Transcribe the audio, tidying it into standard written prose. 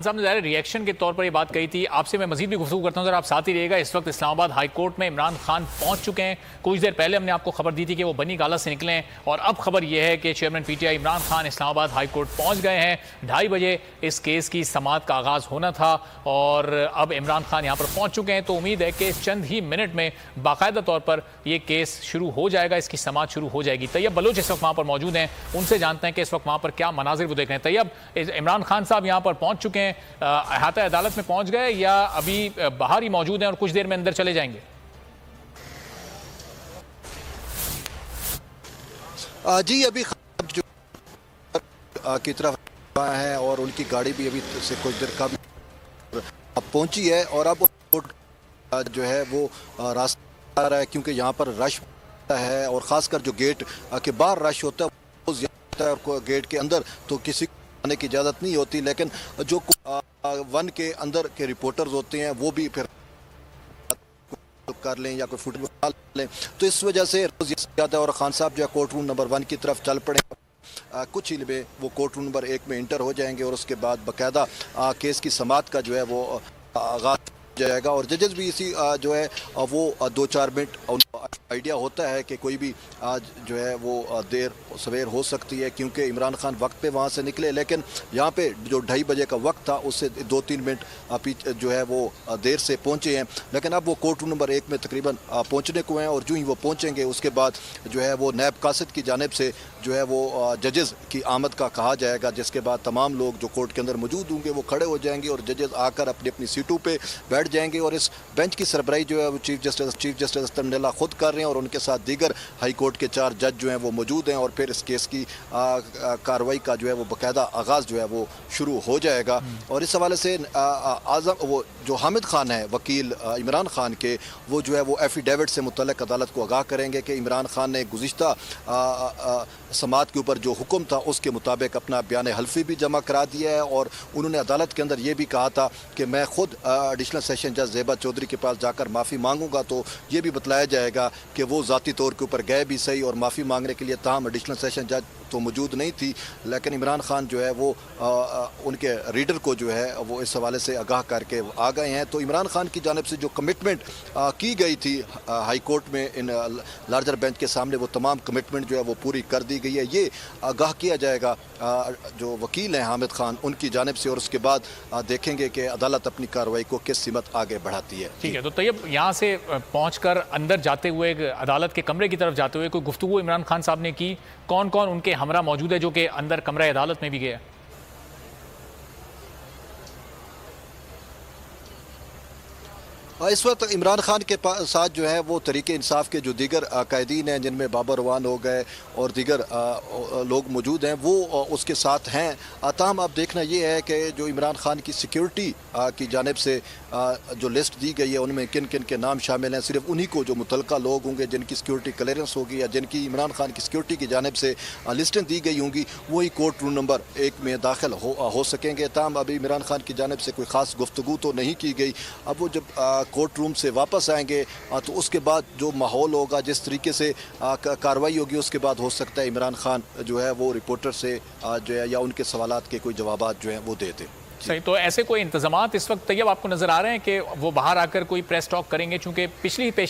साहब ने ज़ाहिर रिएक्शन के तौर पर ये बात कही थी। आपसे मैं मजीद भी गुफ्तगू करता हूँ, जरा आप साथ ही रहिएगा। इस वक्त इस्लामाबाद हाई कोर्ट में इमरान खान पहुंच चुके हैं। कुछ देर पहले हमने आपको खबर दी थी कि वो बनी गाला से निकले हैं और अब खबर यह है कि chairman PTI Imran Khan Islamabad high court पहुंच गए हैं। 2:30 बजे इस केस की समाअत का आगाज़ होना था और अब इमरान खान यहाँ पर पहुँच चुके हैं, तो उम्मीद है कि चंद ही मिनट में बाकायदा तौर पर यह केस शुरू हो जाएगा, इसकी समाअत शुरू हो जाएगी। तैयब बलोच इस वक्त वहाँ पर मौजूद हैं, उनसे जानते हैं कि इस वक्त वहाँ पर क्या मनाजिर वो देख रहे हैं। तैयब, इमरान खान साहब यहाँ पर पहुँच चुके हैं, अहाता अदालत में पहुंच गए या अभी बाहर ही मौजूद हैं और कुछ देर में अंदर चले जाएंगे? जी, अभी जो की तरफ है और उनकी गाड़ी भी अभी से कुछ देर का पहुंची है और अब जो है वो रास्ता आ रहा है, क्योंकि यहाँ पर रश है और ख़ासकर जो गेट के बाहर रश होता है वो ज़्यादा है और गेट के अंदर तो किसी आने की इजाज़त नहीं होती। लेकिन जो वन के अंदर के रिपोर्टर्स होते हैं वो भी फिर कर लें या कोई फुटेज निकाल लें, तो इस वजह से रोज़ ज़्यादा और खान साहब जो है कोर्ट रूम नंबर 1 की तरफ चल पड़े। कुछ ही में वो कोर्ट रूम नंबर 1 में इंटर हो जाएंगे और उसके बाद बाकायदा केस की समाअत का जो है वो आगाज़ जाएगा और जजेस भी इसी जो है वो 2-4 मिनट उनको आइडिया होता है कि कोई भी आज जो है वो देर सवेर हो सकती है, क्योंकि इमरान खान वक्त पे वहाँ से निकले, लेकिन यहाँ पे जो 2:30 बजे का वक्त था उससे 2-3 मिनट जो है वो देर से पहुँचे हैं। लेकिन अब वो कोर्ट रूम नंबर 1 में तकरीबन पहुँचने को हैं और जो ही वो पहुँचेंगे उसके बाद जो है वो नैब कासिद की जानिब से जो है वो जजेस की आमद का कहा जाएगा, जिसके बाद तमाम लोग जो कोर्ट के अंदर मौजूद होंगे वो खड़े हो जाएंगे और जजेस आकर अपनी अपनी सीटों पे बैठ जाएंगे और इस बेंच की सरबराही जो है वो चीफ जस्टिस अस्तर मंडेला खुद कर रहे हैं और उनके साथ दीगर हाई कोर्ट के 4 जज जो हैं वो मौजूद हैं और फिर इस केस की कार्रवाई का जो है वो बाकायदा आगाज़ जो है वो शुरू हो जाएगा। और इस हवाले से आज़म वो जो हामिद खान है वकील इमरान खान के, वो जो है वो एफिडेविट से मुतल्लिक़ अदालत को आगाह करेंगे कि इमरान खान ने गुज़िश्ता समाअत के ऊपर जो हुक्म था उसके मुताबिक अपना बयान हल्फी भी जमा करा दिया है और उन्होंने अदालत के अंदर ये भी कहा था कि मैं खुद एडिशनल सेशन जज ज़ेबा चौधरी के पास जाकर माफ़ी मांगूंगा, तो ये भी बतलाया जाएगा कि वो ज़ाती तौर के ऊपर गए भी सही और माफ़ी मांगने के लिए ताहम एडिशनल सेशन जज तो मौजूद नहीं थी, लेकिन इमरान खान जो है वो उनके रीडर को जो है वो इस हवाले से आगाह करके आ गए हैं। तो इमरान खान की जानिब से जो कमिटमेंट की गई थी हाई कोर्ट में इन लार्जर बेंच के सामने, वो तमाम कमिटमेंट जो है वो पूरी कर दी गई है। ये आगाह किया जाएगा जो वकील हैं हामिद खान उनकी जानिब से और उसके बाद देखेंगे कि अदालत अपनी कार्रवाई को किस सिमत आगे बढ़ाती है। ठीक है, तो तैयब यहाँ से पहुँचकर अंदर जाते हुए अदालत के कमरे की तरफ जाते हुए कोई गुफ्तगू इमरान खान साहब ने की? कौन कौन उनके हमरा मौजूद है जो कि अंदर कमरा अदालत में भी गया? इस वक्त इमरान खान के साथ जो है वो तरीके इंसाफ के जो दीगर कैदीन हैं, जिनमें बाबर रवान हो गए और दीगर लोग मौजूद हैं, वो उसके साथ हैं। ताहम अब देखना ये है कि जो इमरान खान की सिक्योरिटी की जानिब से जो लिस्ट दी गई है उनमें किन किन के नाम शामिल हैं। सिर्फ उन्हीं को जो मुतलका लोग होंगे जिनकी सिक्योरिटी क्लियरेंस होगी या जिनकी इमरान खान की सिक्योरिटी की जानिब से लिस्टें दी गई होंगी, वही कोर्ट रूम नंबर 1 में दाखिल हो सकेंगे। ताहम अभी इमरान खान की जानिब से कोई ख़ास गुफ्तगू तो नहीं की गई। अब वो जब कोर्ट रूम से वापस आएंगे तो उसके बाद जो माहौल होगा, जिस तरीके से कार्रवाई होगी, उसके बाद हो सकता है इमरान खान जो है वो रिपोर्टर से जो है या उनके सवालात के कोई जवाबात जो हैं वो दे दें। सही, तो ऐसे कोई इंतजामात इस वक्त तैयब आपको नजर आ रहे हैं कि वो बाहर आकर कोई प्रेस टॉक करेंगे? चूंकि पिछली पेशी